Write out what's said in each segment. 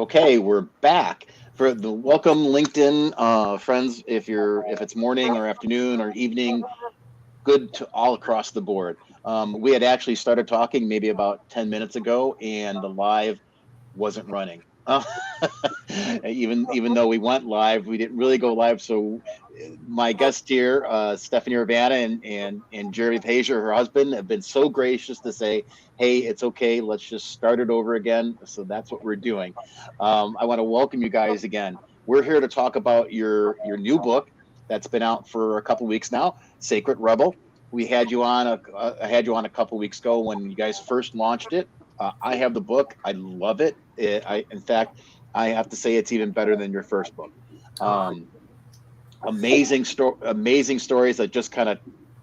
Okay, we're back for the welcome LinkedIn friends. If it's morning or afternoon or evening, good to all across the board. We had actually started talking maybe about 10 minutes ago, and the live wasn't running. Even though we went live, we didn't really go live. So my guest here, Stephanie Urbina and Jerry Pajer, her husband, have been so gracious to say, "Hey, it's okay. Let's just start it over again." So that's what we're doing. I want to welcome you guys again. We're here to talk about your new book that's been out for a couple of weeks now, Sacred Rebel. We had you on I had you on a couple of weeks ago when you guys first launched it. I have the book. I love it. In fact, I have to say it's even better than your first book. Um, amazing stories that just kind of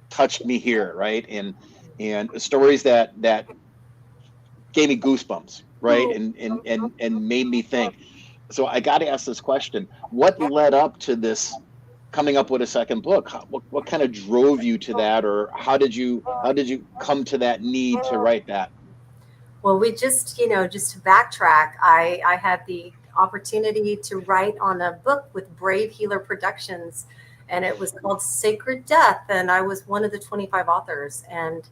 touched me here, right? And stories that gave me goosebumps, right? And made me think. So I got to ask this question: what led up to this? Coming up with a second book, what kind of drove you to that, or how did you come to that need to write that? Well, we just, just to backtrack, I had the opportunity to write on a book with Brave Healer Productions, and it was called Sacred Death. And I was one of the 25 authors. And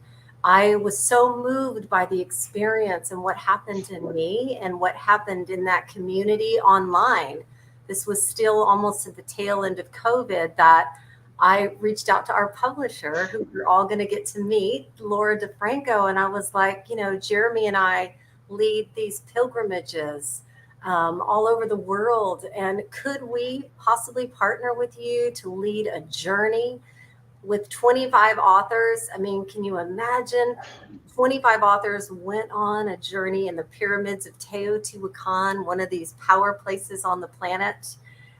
I was so moved by the experience and what happened in me and what happened in that community online. This was still almost at the tail end of COVID that I reached out to our publisher, who we're all going to get to meet, Laura De Franco. And I was like, Jeremy and I lead these pilgrimages all over the world. And could we possibly partner with you to lead a journey with 25 authors? I mean, can you imagine? 25 authors went on a journey in the pyramids of Teotihuacan, one of these power places on the planet.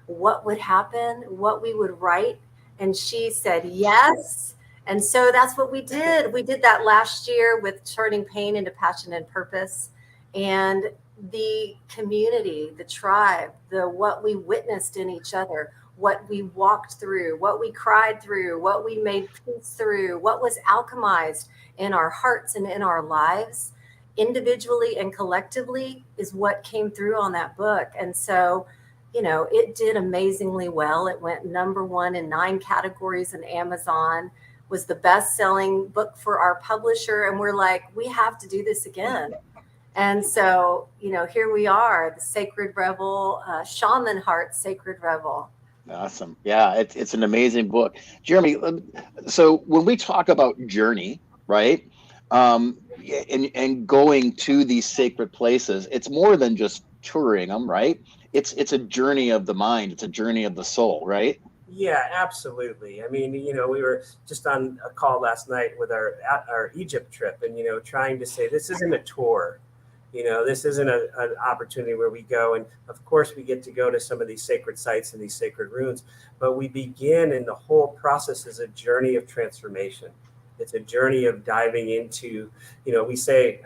What would happen? What we would write? And she said yes. And so that's what we did. We did that last year with turning pain into passion and purpose. And the community, the tribe, the what we witnessed in each other, what we walked through, what we cried through, what we made peace through, what was alchemized in our hearts and in our lives, individually and collectively, is what came through on that book. And so, it did amazingly well. It went number one in 9 categories in Amazon, was the best-selling book for our publisher. And we're like, we have to do this again. And so, here we are, the Sacred Rebel, Shaman Heart, Sacred Rebel. Awesome. Yeah, it's an amazing book. Jeremy, so when we talk about journey, right? And going to these sacred places, it's more than just touring them, right? It's a journey of the mind, it's a journey of the soul, right? Yeah, absolutely. I mean, we were just on a call last night with our Egypt trip, and trying to say this isn't a tour. This isn't an opportunity where we go, and of course we get to go to some of these sacred sites and these sacred ruins, but we begin, and the whole process is a journey of transformation. It's a journey of diving into, we say,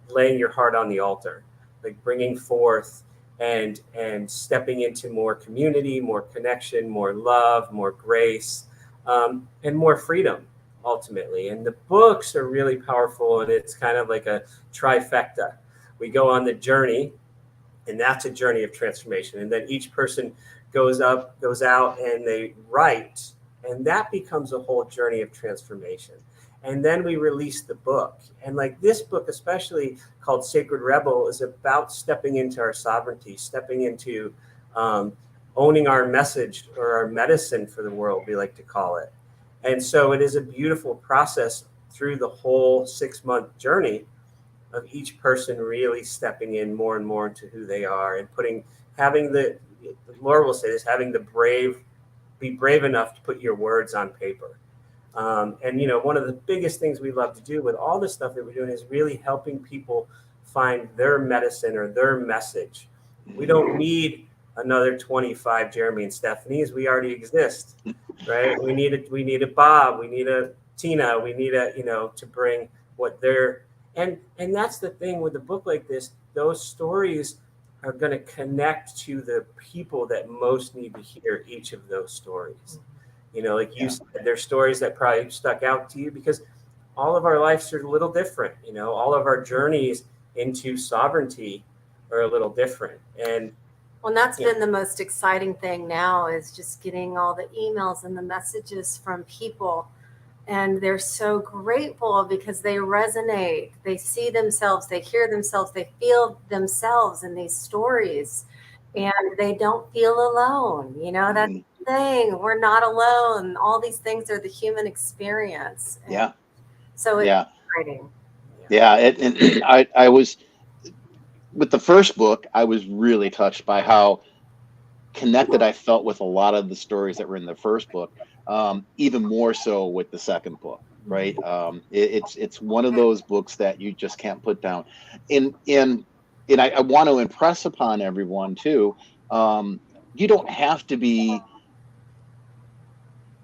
laying your heart on the altar, like bringing forth and stepping into more community, more connection, more love, more grace, and more freedom, ultimately. And the books are really powerful, and it's kind of like a trifecta. We go on the journey, and that's a journey of transformation. And then each person goes out, and they write, and that becomes a whole journey of transformation. And then we release the book. And like this book, especially called Sacred Rebel, is about stepping into our sovereignty, stepping into owning our message, or our medicine for the world, we like to call it. And so it is a beautiful process through the whole 6-month journey of each person really stepping in more and more into who they are, and having Laura will say this, be brave enough to put your words on paper. And one of the biggest things we love to do with all the stuff that we're doing is really helping people find their medicine or their message. We don't need another 25 Jeremy and Stephanies. We already exist, right? We need a Bob, we need a Tina, we need to bring what they're, and that's the thing with a book like this. Those stories are going to connect to the people that most need to hear each of those stories. Like you said, there's stories that probably stuck out to you because all of our lives are a little different. All of our journeys into sovereignty are a little different. And well, that's been the most exciting thing now, is just getting all the emails and the messages from people. And they're so grateful because they resonate. They see themselves, they hear themselves, they feel themselves in these stories, and they don't feel alone. You know, that's the thing. We're not alone. All these things are the human experience. And Yeah. so it's exciting. Yeah. And I was, with the first book, I was really touched by how connected I felt with a lot of the stories that were in the first book, even more so with the second book. Right. It's one of those books that you just can't put down. And I want to impress upon everyone too. You don't have to be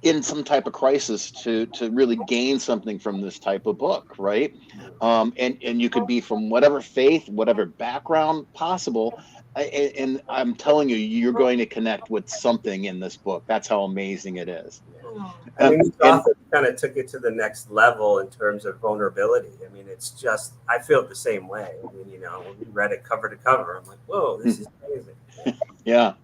in some type of crisis to really gain something from this type of book, right? And you could be from whatever faith, whatever background possible, and I'm telling you, you're going to connect with something in this book. That's how amazing it is. I mean, the author kind of took it to the next level in terms of vulnerability. I mean, it's just, I feel it the same way. I mean, you know, when we read it cover to cover, I'm like, whoa, this is amazing. Yeah.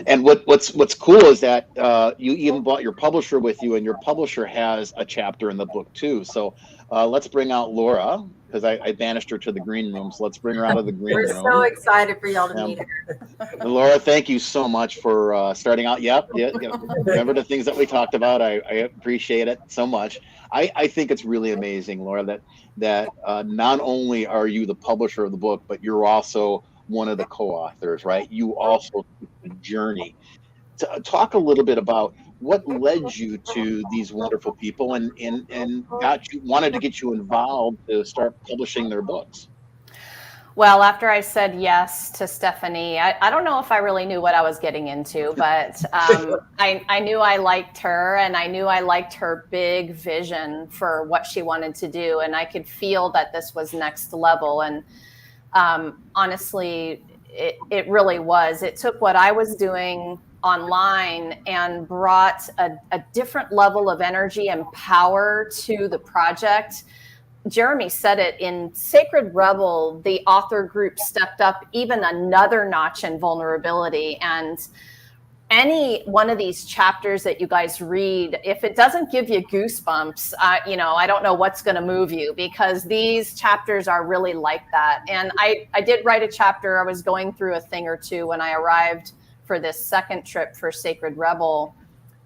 And what's cool is that you even brought your publisher with you, and your publisher has a chapter in the book too. So let's bring out Laura, because I banished her to the green room. So let's bring her out of the green room. We're so excited for y'all to meet her. Laura, thank you so much for starting out. Yep. Remember the things that we talked about. I appreciate it so much. I think it's really amazing, Laura, that not only are you the publisher of the book, but you're also one of the co-authors, right? You also took the journey. Talk a little bit about what led you to these wonderful people and wanted to get you involved to start publishing their books. Well, after I said yes to Stephanie, I don't know if I really knew what I was getting into, but I knew I liked her, and I knew I liked her big vision for what she wanted to do. And I could feel that this was next level. And honestly, it really was. It took what I was doing online and brought a different level of energy and power to the project. Jeremy said it, in Sacred Rebel, the author group stepped up even another notch in vulnerability. And any one of these chapters that you guys read, if it doesn't give you goosebumps, I don't know what's going to move you, because these chapters are really like that. And I did write a chapter. I was going through a thing or two when I arrived for this second trip for Sacred Rebel.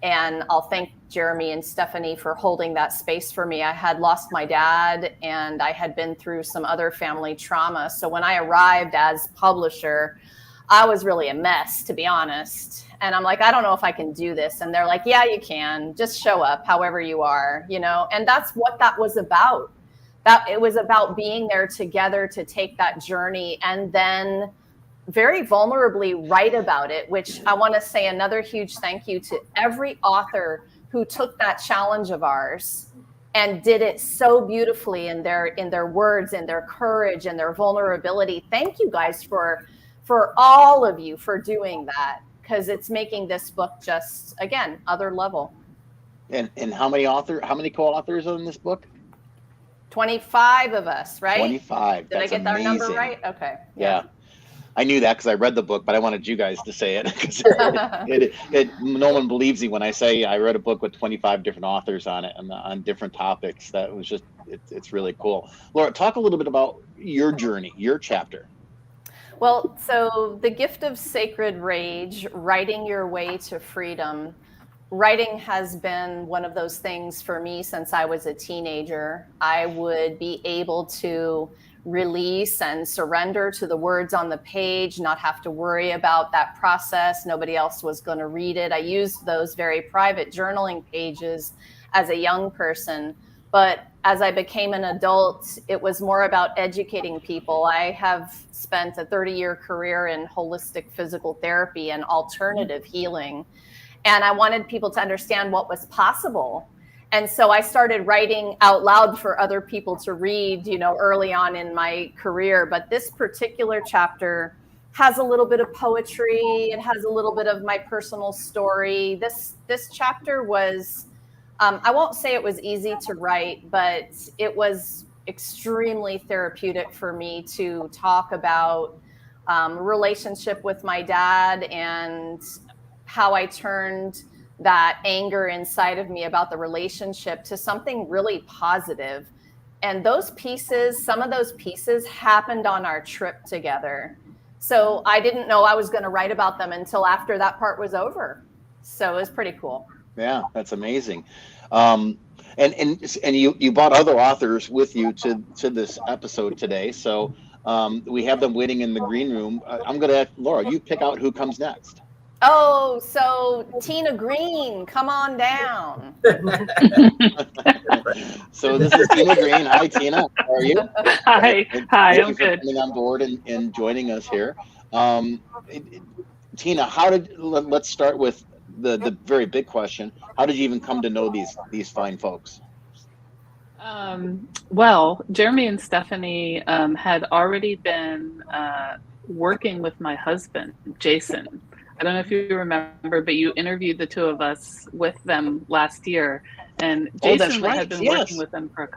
And I'll thank Jeremy and Stephanie for holding that space for me. I had lost my dad, and I had been through some other family trauma. So when I arrived as publisher, I was really a mess, to be honest. And I'm like, I don't know if I can do this. And they're like, yeah, you can. Just show up however you are, And that's what that was about. That it was about being there together to take that journey, and then very vulnerably write about it, which I want to say another huge thank you to every author who took that challenge of ours and did it so beautifully in their words and their courage and their vulnerability. Thank you guys for all of you for doing that, because it's making this book just, again, other level. And how many co-authors on this book? 25 of us, right? 25. Did I get that number right? Okay. Yeah. I knew that because I read the book, but I wanted you guys to say it, because no one believes me when I say I read a book with 25 different authors on it and on different topics. That was just, it's really cool. Laura, talk a little bit about your journey, your chapter. Well, so the gift of sacred rage, writing your way to freedom. Writing has been one of those things for me since I was a teenager. I would be able to release and surrender to the words on the page, not have to worry about that process. Nobody else was going to read it. I used those very private journaling pages as a young person. But as I became an adult, it was more about educating people. I have spent a 30-year career in holistic physical therapy and alternative healing. And I wanted people to understand what was possible. And so I started writing out loud for other people to read, early on in my career. But this particular chapter has a little bit of poetry. It has a little bit of my personal story. This chapter was, I won't say it was easy to write, but it was extremely therapeutic for me to talk about relationship with my dad, and how I turned that anger inside of me about the relationship to something really positive. And those pieces, some of those pieces happened on our trip together. So I didn't know I was going to write about them until after that part was over. So it was pretty cool. Yeah, that's amazing. And you brought other authors with you to this episode today. So we have them waiting in the green room. I'm going to ask Laura, you pick out who comes next. Oh, so Tina Green, come on down. So this is Tina Green. Hi, Tina. How are you? Hi, Thank I'm you for good. coming on board and joining us here. Tina, let's start with the very big question. How did you even come to know these fine folks? Well, Jeremy and Stephanie had already been working with my husband, Jason. I don't know if you remember, but you interviewed the two of us with them last year, and Jason had been working with them for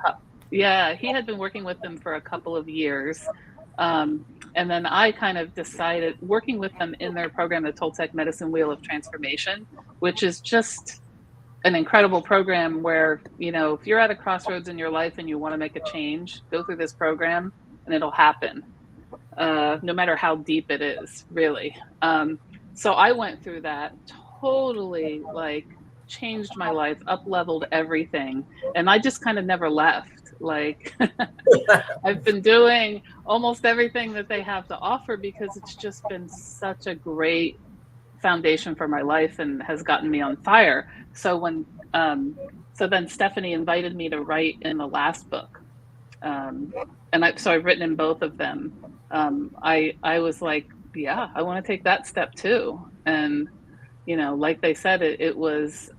he had been working with them for a couple of years. And then I kind of decided, working with them in their program, the Toltec Medicine Wheel of Transformation, which is just an incredible program where, if you're at a crossroads in your life and you want to make a change, go through this program and it'll happen, no matter how deep it is, really. So I went through that, totally changed my life, up-leveled everything. And I just kind of never left. I've been doing almost everything that they have to offer because it's just been such a great foundation for my life and has gotten me on fire. So then Stephanie invited me to write in the last book. So I've written in both of them. I was like, yeah, I want to take that step too. And, like they said, it was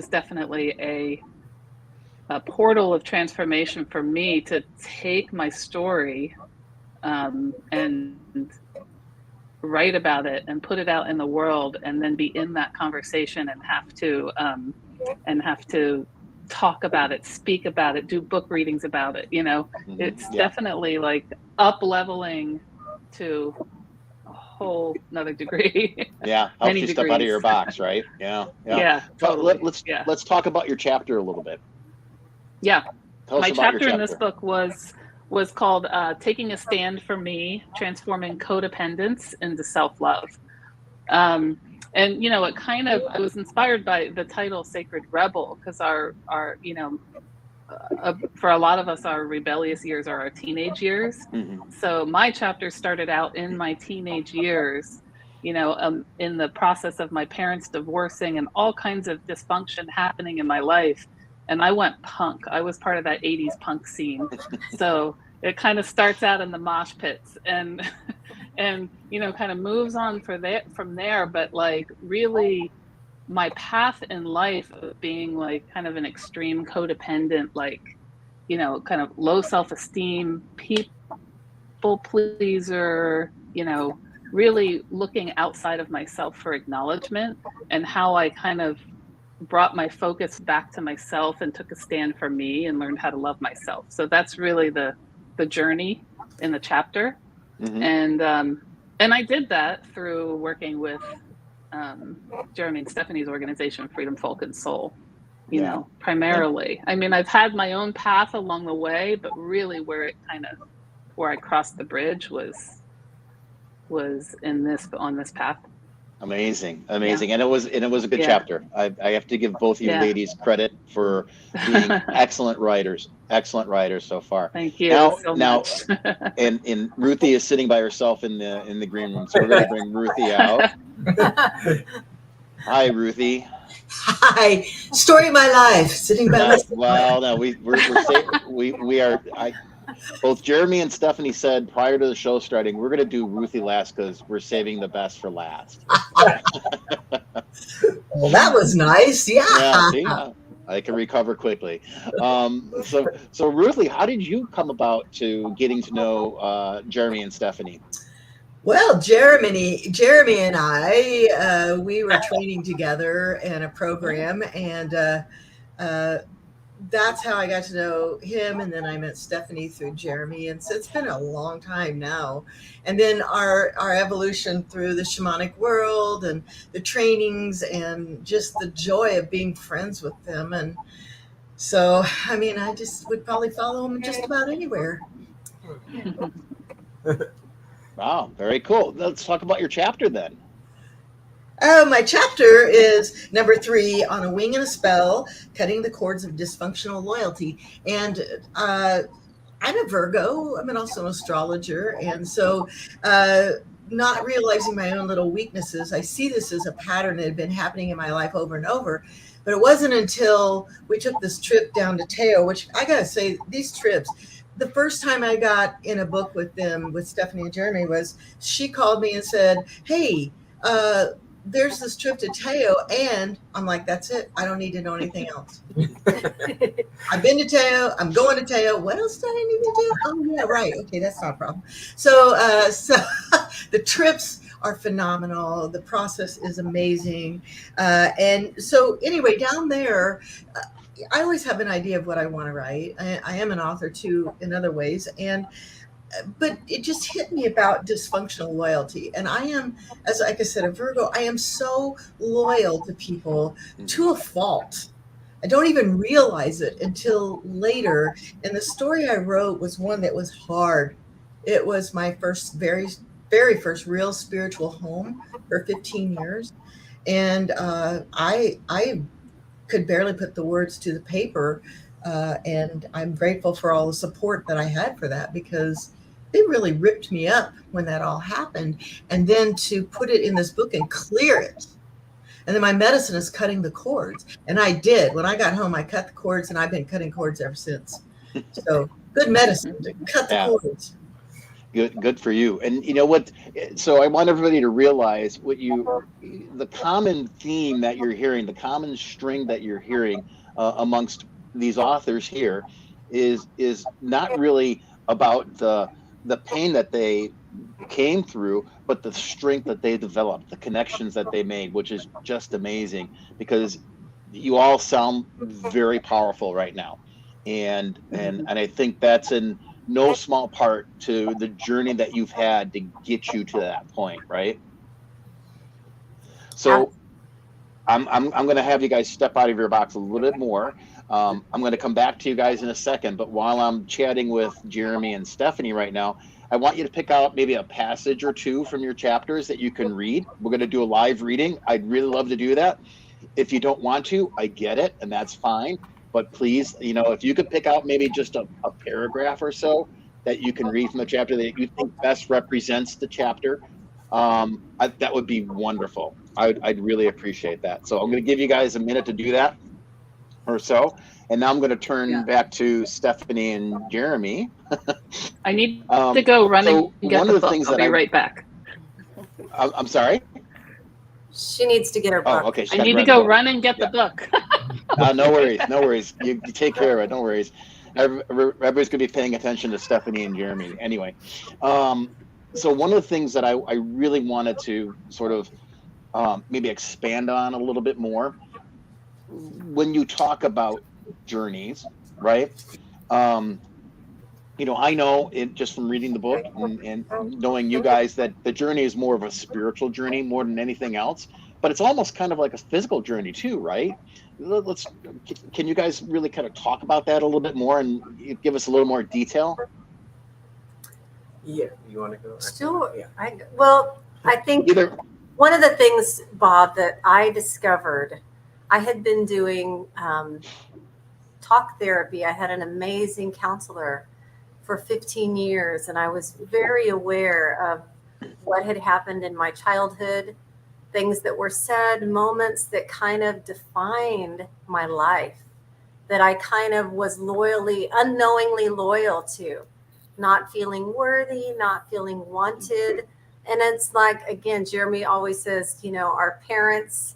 definitely a portal of transformation for me to take my story and write about it and put it out in the world, and then be in that conversation and have to talk about it, speak about it, do book readings about it. It's definitely up-leveling to a whole another degree. Yeah, helps you step out of your box, right? Yeah, totally. Let's talk about your chapter a little bit. Yeah, my chapter in this book was called Taking a Stand for Me, Transforming Codependence into Self-Love. And I was inspired by the title Sacred Rebel, because our for a lot of us, our rebellious years are our teenage years. Mm-hmm. So my chapter started out in my teenage years, in the process of my parents divorcing and all kinds of dysfunction happening in my life. And I went punk. I was part of that 80s punk scene. So it kind of starts out in the mosh pits and kind of moves on from there. But really, my path in life of being kind of an extreme codependent, kind of low self-esteem, people pleaser, really looking outside of myself for acknowledgement, and how I kind of brought my focus back to myself and took a stand for me and learned how to love myself. So that's really the journey in the chapter. Mm-hmm. And I did that through working with Jeremy and Stephanie's organization, Freedom, Folk, and Soul, primarily. I mean, I've had my own path along the way, but really where I crossed the bridge was on this path. Amazing. Yeah. And it was a good chapter. I have to give both of you ladies credit for being excellent writers so far. Thank you so much. and Ruthie is sitting by herself in the green room, so we're going to bring Ruthie out. Hi, Ruthie. Hi. Story of my life, sitting by myself. Well, no, we are. Both Jeremy and Stephanie said prior to the show starting, we're going to do Ruthie last because we're saving the best for last. Well, that was nice. Yeah. I can recover quickly. So Ruthie, how did you come about to getting to know Jeremy and Stephanie? Well, Jeremy and I, we were training together in a program, and that's how I got to know him. And then I met Stephanie through Jeremy. And so it's been a long time now. And then our evolution through the shamanic world and the trainings and just the joy of being friends with them. And so, I mean, I just would probably follow him just about anywhere. Wow, very cool. Let's talk about your chapter then. My chapter is number 3, On a Wing and a Spell, Cutting the Cords of Dysfunctional Loyalty. And I'm a Virgo. I'm also an astrologer. And so not realizing my own little weaknesses, I see this as a pattern that had been happening in my life over and over. But it wasn't until we took this trip down to Teo, which I got to say, these trips, the first time I got in a book with them, with Stephanie and Jeremy, was she called me and said, hey, there's this trip to Teo, and I'm like, that's it. I don't need to know anything else. I've been to Teo. I'm going to Teo. What else do I need to do? Oh, yeah, right. Okay, that's not a problem. So the trips are phenomenal. The process is amazing. And so anyway, down there, I always have an idea of what I want to write. I am an author too in other ways. But it just hit me about dysfunctional loyalty. And I am, as like I said, a Virgo, I am so loyal to people to a fault. I don't even realize it until later. And the story I wrote was one that was hard. It was my first, very, very first real spiritual home for 15 years. And I could barely put the words to the paper. And I'm grateful for all the support that I had for that, because they really ripped me up when that all happened. And then to put it in this book and clear it. And then my medicine is cutting the cords. And I did. When I got home, I cut the cords, and I've been cutting cords ever since. So good medicine to cut the cords. Good for you. And you know what? So I want everybody to realize the common theme that you're hearing, the common string that you're hearing amongst these authors here is not really about the pain that they came through, but the strength that they developed, the connections that they made, which is just amazing, because you all sound very powerful right now. And I think that's in no small part to the journey that you've had to get you to that point, right? So I'm going to have you guys step out of your box a little bit more. I'm going to come back to you guys in a second, but while I'm chatting with Jeremy and Stephanie right now, I want you to pick out maybe a passage or two from your chapters that you can read. We're going to do a live reading. I'd really love to do that. If you don't want to, I get it, and that's fine. But please, if you could pick out maybe just a paragraph or so that you can read from the chapter that you think best represents the chapter, that would be wonderful. I'd really appreciate that. So I'm going to give you guys a minute to do that or so. And now I'm going to turn back to Stephanie and Jeremy. I need to go run and get the book. I'll be right back. I'm sorry? She needs to get her book. Oh, okay. I need to go run and get the book. No worries. You take care of it. No worries. Everybody's going to be paying attention to Stephanie and Jeremy. Anyway, so one of the things that I really wanted to sort of maybe expand on a little bit more, when you talk about journeys, right? I know just from reading the book and knowing you guys that the journey is more of a spiritual journey more than anything else, but it's almost kind of like a physical journey too, right? Can you guys really kind of talk about that a little bit more and give us a little more detail? Yeah, you want to go? Sure. Yeah. I think one of the things, Bob, that I discovered, I had been doing talk therapy. I had an amazing counselor for 15 years, and I was very aware of what had happened in my childhood, things that were said, moments that kind of defined my life, that I kind of was unknowingly loyal to, not feeling worthy, not feeling wanted. And it's like, again, Jeremy always says, our parents,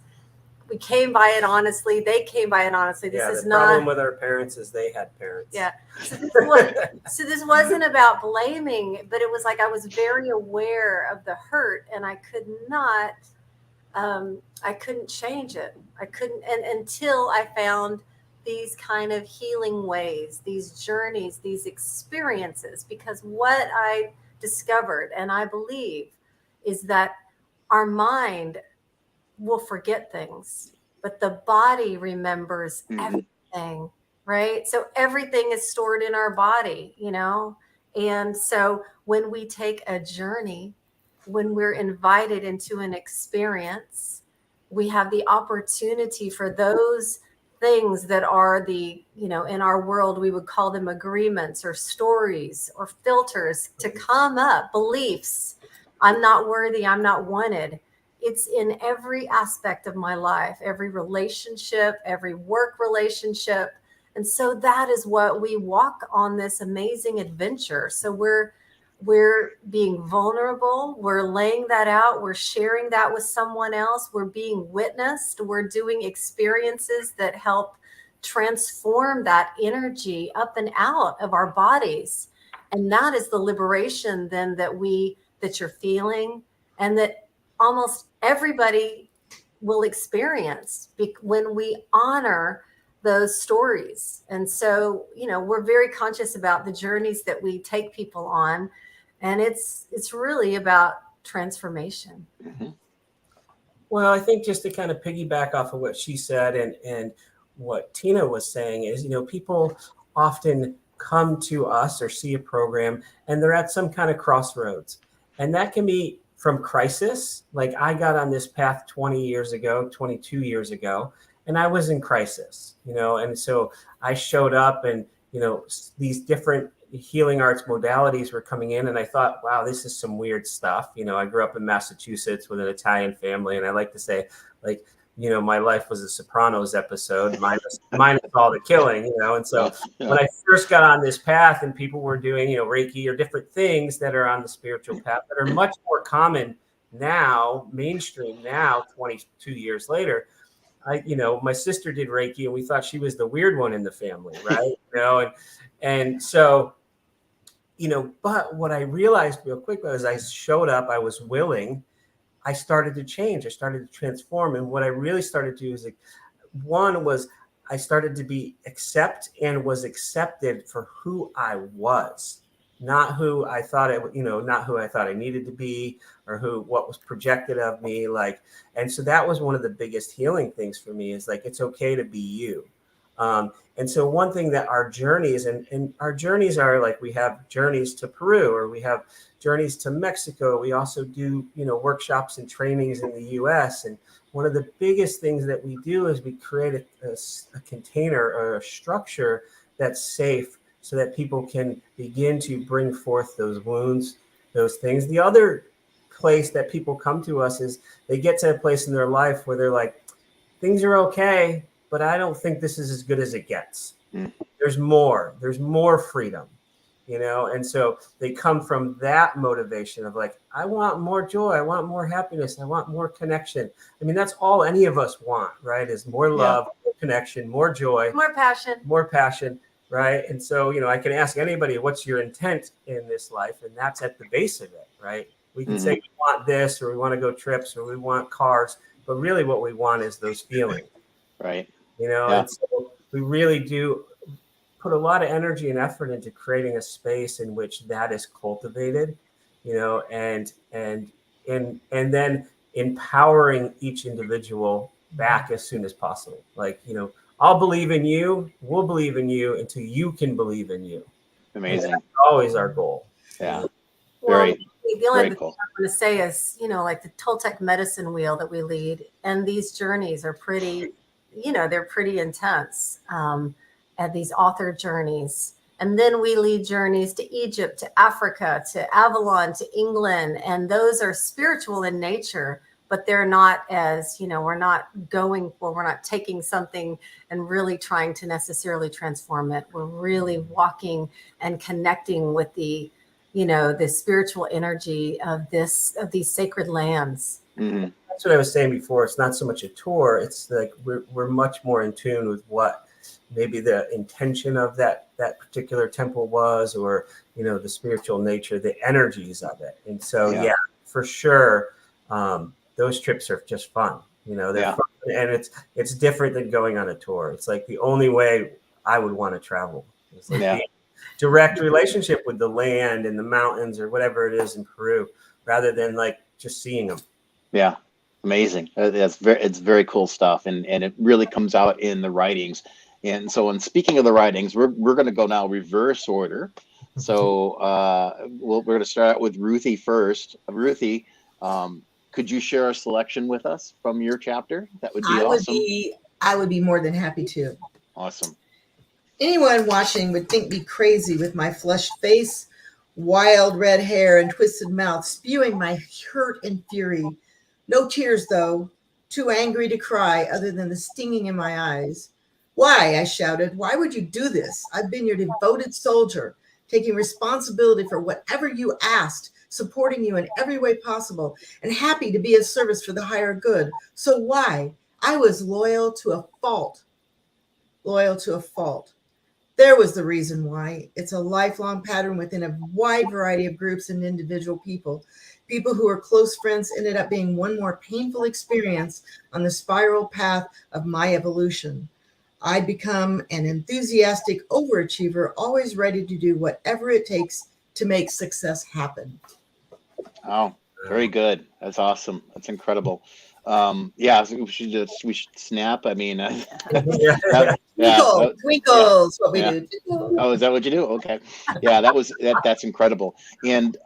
we came by it honestly. They came by it honestly. The problem with our parents is they had parents. Yeah. So this wasn't about blaming, but it was like I was very aware of the hurt, and I could not, I couldn't change it. I couldn't, and until I found these kind of healing ways, these journeys, these experiences, because what I discovered and I believe is that our mind will forget things, but the body remembers everything, right? So everything is stored in our body, you know? And so when we take a journey, when we're invited into an experience, we have the opportunity for those things that are the, you know, in our world, we would call them agreements or stories or filters to come up, beliefs. I'm not worthy, I'm not wanted. It's in every aspect of my life, every relationship, every work relationship. And so that is what we walk on this amazing adventure. So we're being vulnerable, we're laying that out, we're sharing that with someone else, we're being witnessed, we're doing experiences that help transform that energy up and out of our bodies. And that is the liberation then that you're feeling, and that almost everybody will experience when we honor those stories. And so, you know, we're very conscious about the journeys that we take people on, and it's really about transformation. Well, I think just to kind of piggyback off of what she said and what Tina was saying is, you know, people often come to us or see a program and they're at some kind of crossroads. And that can be from crisis. Like I got on this path 20 years ago, 22 years ago, and I was in crisis, you know, and so I showed up and, you know, these different healing arts modalities were coming in, and I thought, wow, this is some weird stuff. You know, I grew up in Massachusetts with an Italian family, and I like to say, like, you know, my life was a Sopranos episode, minus all the killing, you know. And so when I first got on this path and people were doing, you know, Reiki or different things that are on the spiritual path that are much more common now, mainstream now, 22 years later, you know, my sister did Reiki and we thought she was the weird one in the family, right? You know, and so, you know, but what I realized real quick was I showed up, I was willing, I started to change, I started to transform. And what I really started to do is, like, one was I started to be and was accepted for who I was, not who I thought not who I thought I needed to be or what was projected of me. Like, and so that was one of the biggest healing things for me is like, it's okay to be you. And so one thing that our journeys and our journeys are like, we have journeys to Peru or we have journeys to Mexico. We also do, you know, workshops and trainings in the US. And one of the biggest things that we do is we create a container or a structure that's safe so that people can begin to bring forth those wounds, those things. The other place that people come to us is they get to a place in their life where they're like, things are okay, but I don't think this is as good as it gets. There's more freedom, you know? And so they come from that motivation of like, I want more joy. I want more happiness. I want more connection. I mean, that's all any of us want, right? Is more love, more connection, more joy, More passion, right? And so, you know, I can ask anybody, what's your intent in this life? And that's at the base of it, right? We can say we want this, or we want to go trips, or we want cars, but really what we want is those feelings. Right. You know, and so we really do put a lot of energy and effort into creating a space in which that is cultivated, you know, and then empowering each individual back as soon as possible. Like, you know, I'll believe in you, we'll believe in you until you can believe in you. Amazing. And that's always our goal. Yeah. Well, the only thing cool. I'm going to say is, you know, like the Toltec medicine wheel that we lead, and these journeys are pretty, you know, they're pretty intense, at these author journeys. And then we lead journeys to Egypt, to Africa, to Avalon, to England. And those are spiritual in nature, but they're not as, you know, we're not taking something and really trying to necessarily transform it. We're really walking and connecting with the, you know, the spiritual energy of these sacred lands. Mm-hmm. That's what I was saying before. It's not so much a tour. It's like we're much more in tune with what maybe the intention of that particular temple was, or, you know, the spiritual nature, the energies of it. And so, yeah for sure, those trips are just fun. You know, they're fun, and it's different than going on a tour. It's like the only way I would want to travel. It's like the direct relationship with the land and the mountains or whatever it is in Peru, rather than like just seeing them. Yeah, amazing. It's very cool stuff, and it really comes out in the writings. And so, and speaking of the writings, we're going to go now reverse order. So we're going to start out with Ruthie first. Ruthie, could you share a selection with us from your chapter? That would be awesome. I would be more than happy to. Awesome. Anyone watching would think me crazy with my flushed face, wild red hair, and twisted mouth, spewing my hurt and fury. No tears, though, too angry to cry other than the stinging in my eyes. Why, I shouted, why would you do this? I've been your devoted soldier, taking responsibility for whatever you asked, supporting you in every way possible, and happy to be of service for the higher good. So why? I was loyal to a fault. Loyal to a fault. There was the reason why. It's a lifelong pattern within a wide variety of groups and individual people. People who were close friends ended up being one more painful experience on the spiral path of my evolution. I'd become an enthusiastic overachiever, always ready to do whatever it takes to make success happen. Oh, very good. That's awesome. That's incredible. Yeah, we should snap. I mean, twinkles, what we do. Oh, is that what you do? Okay. Yeah, that's incredible. And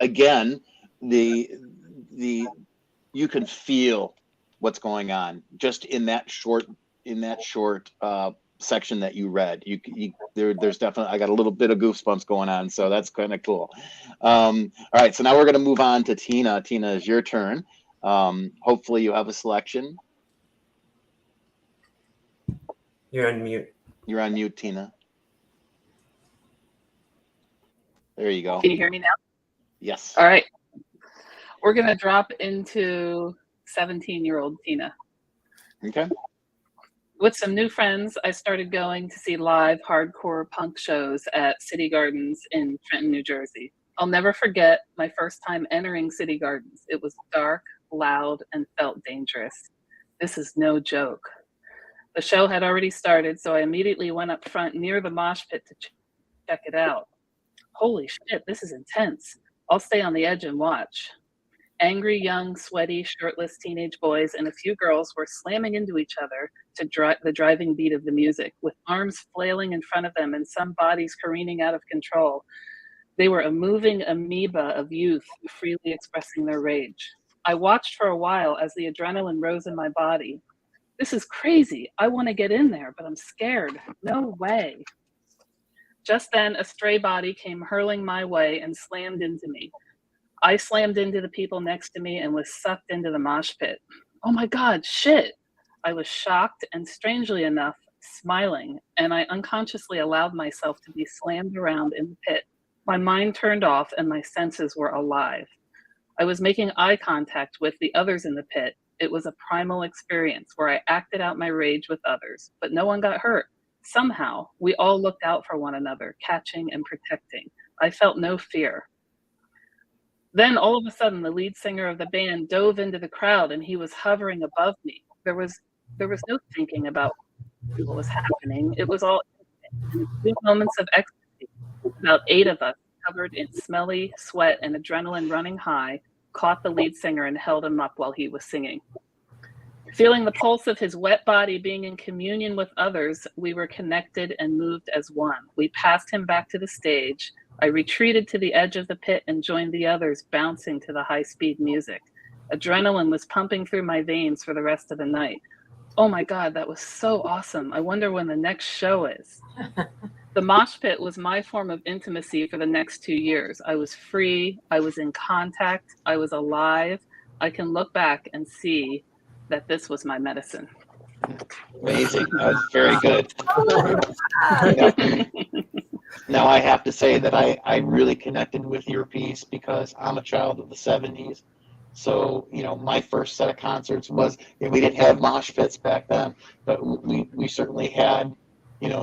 again, you can feel what's going on just in that short section that you read. There's definitely, I got a little bit of goosebumps going on, so that's kind of cool. All right, so now we're going to move on to Tina. Tina, it's your turn. Hopefully you have a selection. You're on mute. You're on mute, Tina. There you go. Can you hear me now? Yes. All right. We're going to drop into 17-year-old Tina. Okay. With some new friends, I started going to see live hardcore punk shows at City Gardens in Trenton, New Jersey. I'll never forget my first time entering City Gardens. It was dark, loud, and felt dangerous. This is no joke. The show had already started, so I immediately went up front near the mosh pit to check it out. Holy shit, this is intense. I'll stay on the edge and watch. Angry, young, sweaty, shirtless teenage boys and a few girls were slamming into each other to the driving beat of the music, with arms flailing in front of them and some bodies careening out of control. They were a moving amoeba of youth freely expressing their rage. I watched for a while as the adrenaline rose in my body. This is crazy. I want to get in there, but I'm scared. No way. Just then, a stray body came hurling my way and slammed into me. I slammed into the people next to me and was sucked into the mosh pit. Oh my God, shit. I was shocked and, strangely enough, smiling, and I unconsciously allowed myself to be slammed around in the pit. My mind turned off and my senses were alive. I was making eye contact with the others in the pit. It was a primal experience where I acted out my rage with others, but no one got hurt. Somehow, we all looked out for one another, catching and protecting. I felt no fear. Then all of a sudden, the lead singer of the band dove into the crowd and he was hovering above me. There was no thinking about what was happening. It was all in a few moments of ecstasy. About 8 of us, covered in smelly sweat and adrenaline running high, caught the lead singer and held him up while he was singing. Feeling the pulse of his wet body being in communion with others, we were connected and moved as one. We passed him back to the stage. I retreated to the edge of the pit and joined the others, bouncing to the high-speed music. Adrenaline was pumping through my veins for the rest of the night. Oh my God, that was so awesome. I wonder when the next show is. The mosh pit was my form of intimacy for the next 2 years. I was free, I was in contact, I was alive. I can look back and see that this was my medicine. Amazing. That was very good. Now I have to say that I really connected with your piece because I'm a child of the 70s. So, my first set of concerts was, we didn't have mosh pits back then, but we certainly had,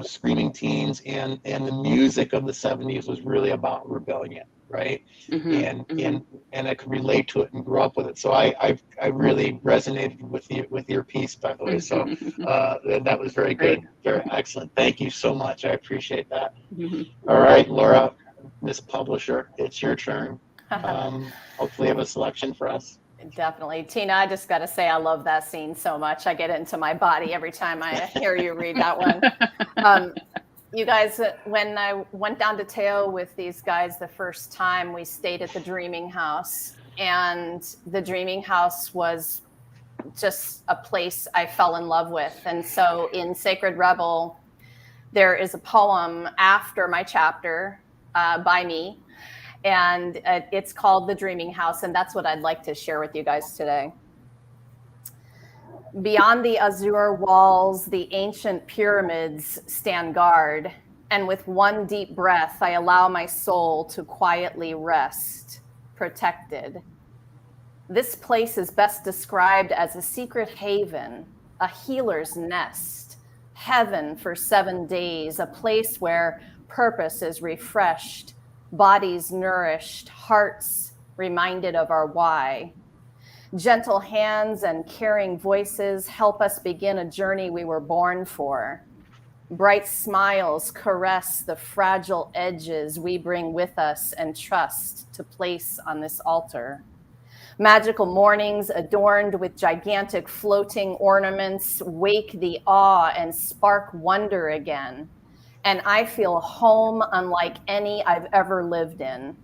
screaming teens, and the music of the 70s was really about rebellion. right? Mhm. And I could relate to it and grow up with it. So I really resonated with your piece, by the way. So that was very good, Great. very excellent. Thank you so much. I appreciate that. Mhm. All right, Laura, Miss Publisher, it's your turn. Hopefully, you have a selection for us. Definitely. Tina, I just got to say, I love that scene so much. I get it into my body every time I hear you read that one. You guys, when I went down to Teo with these guys the first time, we stayed at the Dreaming House. And the Dreaming House was just a place I fell in love with. And so in Sacred Rebel, there is a poem after my chapter by me. And it's called The Dreaming House. And that's what I'd like to share with you guys today. Beyond the azure walls, the ancient pyramids stand guard. And with one deep breath, I allow my soul to quietly rest, protected. This place is best described as a secret haven, a healer's nest, heaven for 7 days, a place where purpose is refreshed, bodies nourished, hearts reminded of our why. Gentle hands and caring voices help us begin a journey we were born for. Bright smiles caress the fragile edges we bring with us and trust to place on this altar. Magical mornings adorned with gigantic floating ornaments wake the awe and spark wonder again. And I feel home unlike any I've ever lived in.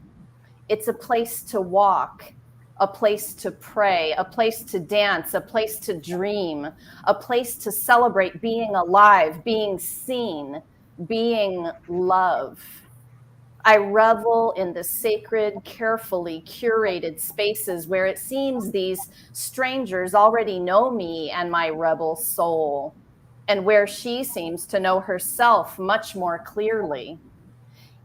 It's a place to walk, a place to pray, a place to dance, a place to dream, a place to celebrate being alive, being seen, being love. I revel in the sacred, carefully curated spaces where it seems these strangers already know me and my rebel soul, and where she seems to know herself much more clearly.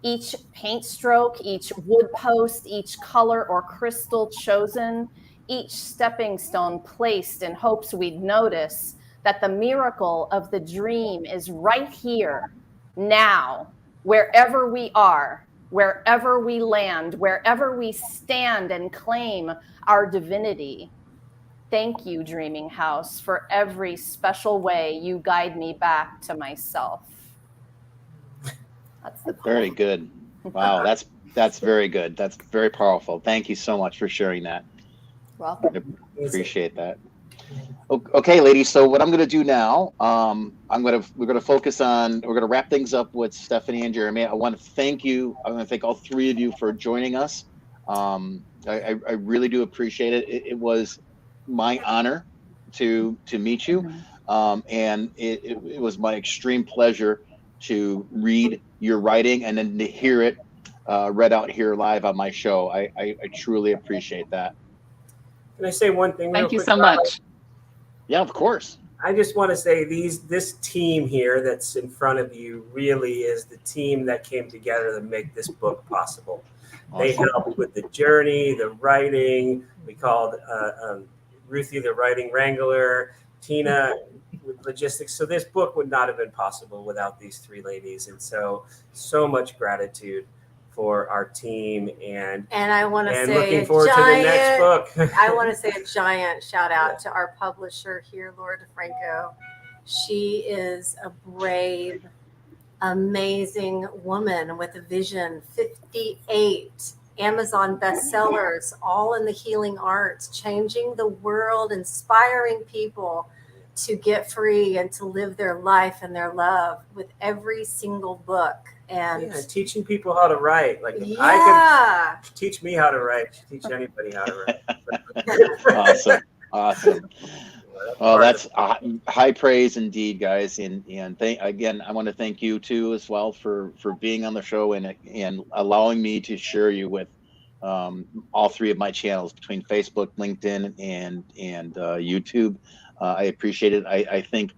Each paint stroke, each wood post, each color or crystal chosen, each stepping stone placed in hopes we'd notice that the miracle of the dream is right here, now, wherever we are, wherever we land, wherever we stand and claim our divinity. Thank you, Dreaming House, for every special way you guide me back to myself. That's the Very good. Wow, that's very good. That's very powerful. Thank you so much for sharing that. Welcome. Appreciate that. Okay, ladies. So what I'm going to do now, we're going to wrap things up with Stephanie and Jeremy. I want to thank you. I want to thank all three of you for joining us. I really do appreciate it. It was my honor to meet you, and it was my extreme pleasure to read your writing and then to hear it read out here live on my show. I truly appreciate that. Can I say one thing? Thank you quick, so much. Yeah, of course. I just want to say this team here that's in front of you really is the team that came together to make this book possible. Awesome. They helped with the journey, the writing. We called Ruthie the writing wrangler, Tina with logistics. So this book would not have been possible without these three ladies. And so much gratitude for our team and I want to say looking forward to the next book. I want to say a giant shout out to our publisher here, Laura De Franco. She is a brave, amazing woman with a vision. 58 Amazon bestsellers, all in the healing arts, changing the world, inspiring people to get free and to live their life and their love with every single book. And teaching people how to write. Like if I can teach me how to write, teach anybody how to Awesome. write. Well, that's high praise indeed, guys. And again, I want to thank you too as well for being on the show and allowing me to share you with all three of my channels between Facebook, LinkedIn, and YouTube. I appreciate it. I think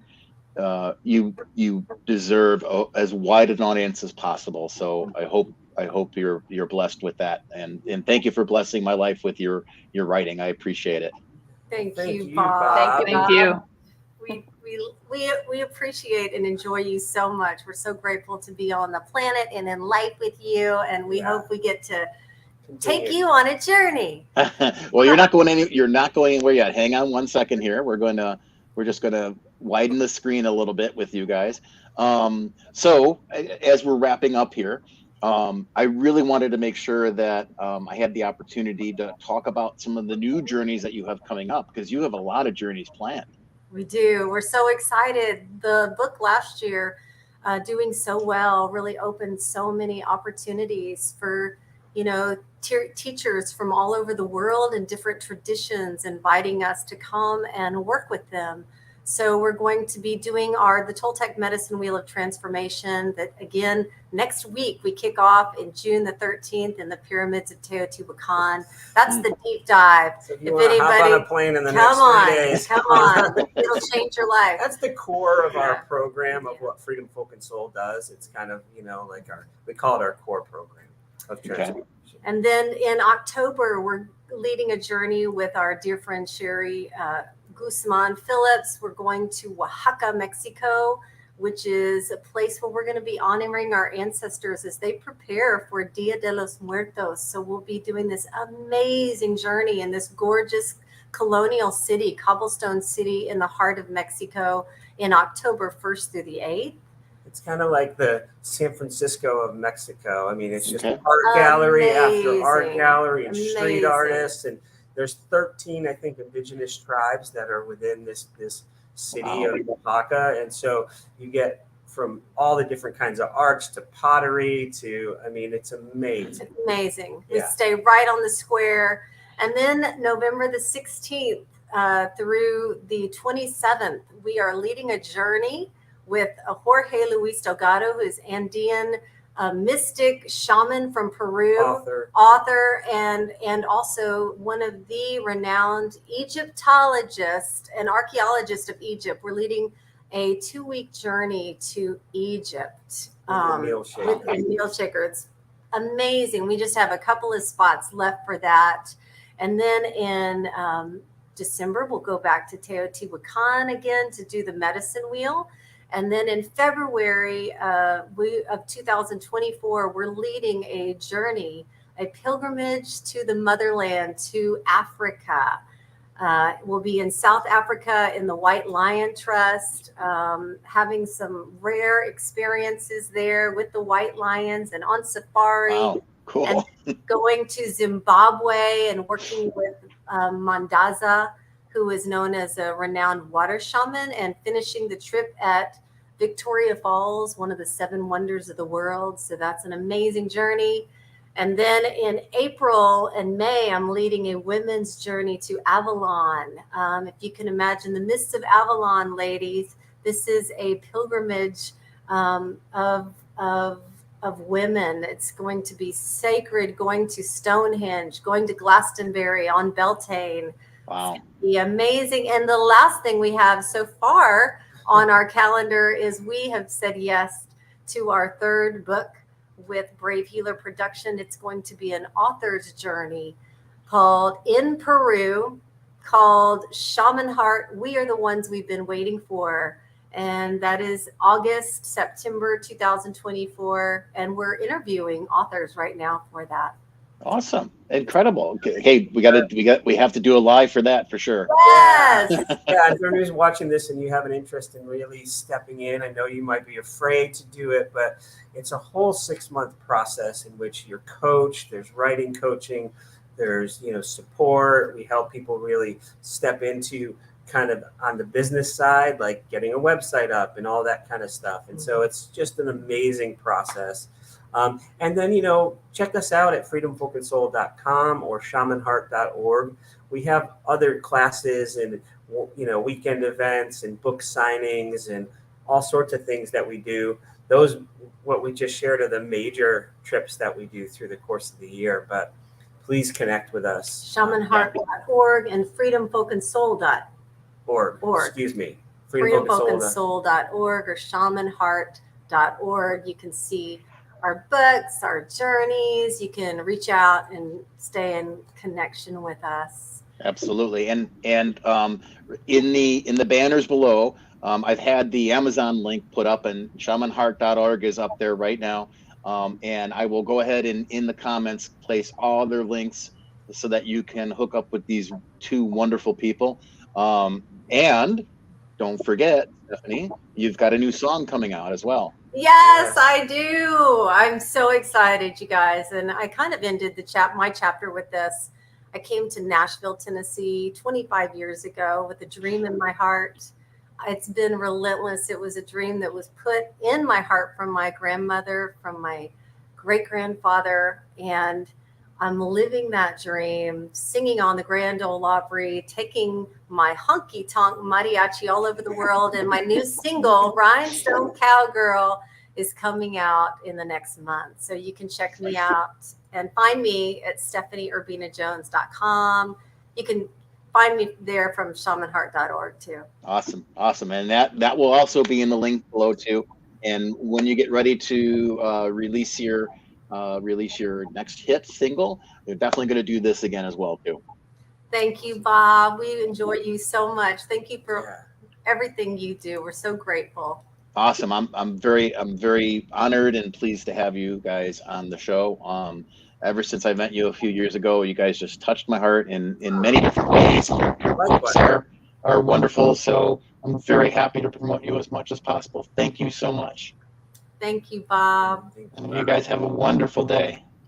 you deserve as wide an audience as possible. So I hope you're blessed with that. And thank you for blessing my life with your writing. I appreciate it. Thank you, Bob. Thank you. We appreciate and enjoy you so much. We're so grateful to be on the planet and in life with you. And we hope we get to take you on a journey. Well, you're not going anywhere yet. Hang on one second here. We're just gonna widen the screen a little bit with you guys. So as we're wrapping up here, I really wanted to make sure that I had the opportunity to talk about some of the new journeys that you have coming up, because you have a lot of journeys planned. We do. We're so excited. The book last year, doing so well, really opened so many opportunities for, teachers from all over the world and different traditions, inviting us to come and work with them. So we're going to be doing the Toltec Medicine Wheel of Transformation that, again, next week we kick off in June the 13th in the pyramids of Teotihuacan. That's the deep dive. So if you want to hop on a plane in the next 3 days. Come on. It'll change your life. That's the core of our program of what Freedom, Folk, and Soul does. It's kind of, like we call it our core program of transformation. And then in October, we're leading a journey with our dear friend Sherry Guzman Phillips. We're going to Oaxaca, Mexico, which is a place where we're going to be honoring our ancestors as they prepare for Dia de los Muertos. So we'll be doing this amazing journey in this gorgeous colonial city, cobblestone city in the heart of Mexico in October 1st through the 8th. It's kind of like the San Francisco of Mexico. I mean, it's just art gallery after art gallery and street artists. And there's 13, I think, indigenous tribes that are within this city of Oaxaca. And so you get from all the different kinds of arts to pottery to, it's amazing. It's amazing. We stay right on the square. And then November the 16th through the 27th, we are leading a journey with Jorge Luis Delgado, who is Andean mystic shaman from Peru, author, and also one of the renowned Egyptologists and archaeologists of Egypt. We're leading a 2-week journey to Egypt with a meal shaker. It's amazing. We just have a couple of spots left for that. And then in December, we'll go back to Teotihuacan again to do the medicine wheel. And then in February of 2024, we're leading a journey, a pilgrimage to the motherland, to Africa. We'll be in South Africa in the White Lion Trust, having some rare experiences there with the white lions and on safari. Wow, cool. And going to Zimbabwe and working with Mandaza, who is known as a renowned water shaman, and finishing the trip at Victoria Falls, one of the 7 wonders of the world. So that's an amazing journey. And then in April and May, I'm leading a women's journey to Avalon. If you can imagine the mists of Avalon, ladies, this is a pilgrimage of women. It's going to be sacred, going to Stonehenge, going to Glastonbury on Beltane. Wow. Be amazing. And the last thing we have so far on our calendar is we have said yes to our 3rd book with Brave Healer Production. It's going to be an author's journey called In Peru, called Shaman Heart. We are the ones we've been waiting for. And that is September 2024. And we're interviewing authors right now for that. Awesome. Incredible. Hey, we have to do a live for that for sure. Yes. Yeah, if anybody's watching this and you have an interest in really stepping in, I know you might be afraid to do it, but it's a whole 6-month process in which you're coached. There's writing coaching, there's support. We help people really step into kind of on the business side, like getting a website up and all that kind of stuff. And so it's just an amazing process. And then, check us out at freedomfolkandsoul.com or shamanheart.org. We have other classes and, weekend events and book signings and all sorts of things that we do. Those, what we just shared, are the major trips that we do through the course of the year. But please connect with us. Shamanheart.org and freedomfolkandsoul.org. Excuse me. freedomfolkandsoul.org or shamanheart.org. You can see our books, our journeys. You can reach out and stay in connection with us. Absolutely. And in the banners below, I've had the Amazon link put up, and shamanheart.org is up there right now. And I will go ahead and in the comments place all their links so that you can hook up with these two wonderful people. And don't forget, Stephanie, you've got a new song coming out as well. Yes, I do. I'm so excited, you guys. And I kind of ended my chapter with this. I came to Nashville, Tennessee 25 years ago with a dream in my heart. It's been relentless. It was a dream that was put in my heart from my grandmother, from my great grandfather. And I'm living that dream, singing on the Grand Ole Opry, taking my honky tonk mariachi all over the world. And my new single, Rhinestone Cowgirl, is coming out in the next month. So you can check me out and find me at StephanieUrbinaJones.com. You can find me there from shamanheart.org too. Awesome. And that will also be in the link below too. And when you get ready to release your next hit single, you're definitely going to do this again as well too. Thank you, Bob. We enjoy you so much. Thank you for everything you do. We're so grateful. Awesome. I'm very honored and pleased to have you guys on the show. Ever since I met you a few years ago, you guys just touched my heart in many different ways. Your books are wonderful, so I'm very happy to promote you as much as possible. Thank you so much. Thank you, Bob. And you guys have a wonderful day.